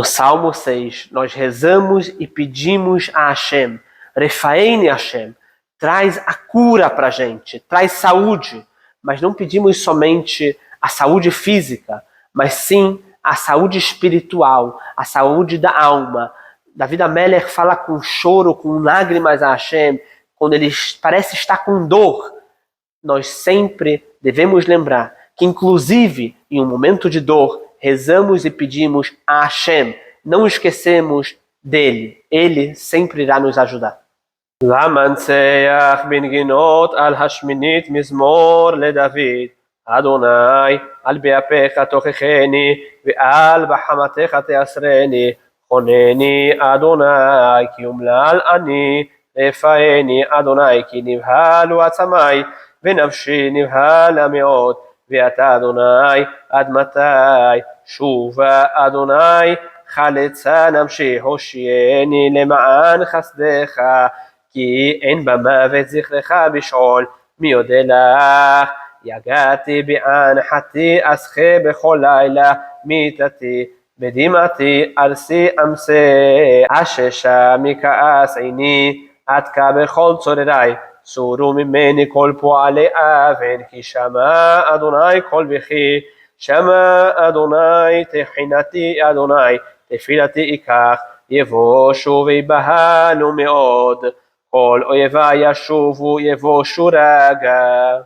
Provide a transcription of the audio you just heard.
No Salmo 6, nós rezamos e pedimos a Hashem, Refaeni Hashem, traz a cura para a gente, traz saúde, mas não pedimos somente a saúde física, mas sim a saúde espiritual, a saúde da alma. David Ameller fala com choro, com lágrimas a Hashem, quando ele parece estar com dor. Nós sempre devemos lembrar que, inclusive, em um momento de dor, rezamos e pedimos a Hashem. Não esquecemos dele. Ele sempre irá nos ajudar. למנצח בנגינות על השמינית מזמור לדוד. אדוני, על באפיך תוכחני, ועל בחמתך תאסרני. חונני אדוני, כי אומלל אני, רפאני אדוני, כי נבהלו עצמי, ונפשי נבהלה מאוד. ואתה אדוני, עד מתי? שובה אדוני, חלצה נפשי, הושיעני למען חסדך, כי אין במוות זכרך בשאול, מי יודה לך? יגעתי באנחתי, אסחה בכל לילה, מיתתי, בדמעתי על שיא אמסה, אששה מכעס עיני, עתקה בכל צורריי, צורו ממני כל פועלי אבן, כי שמע אדוני כל בכי, שמע אדוני תחינתי אדוני, תפילתי אקח, יבושו ויבהלו מאוד, כל אויבי ישובו יבושו רגע.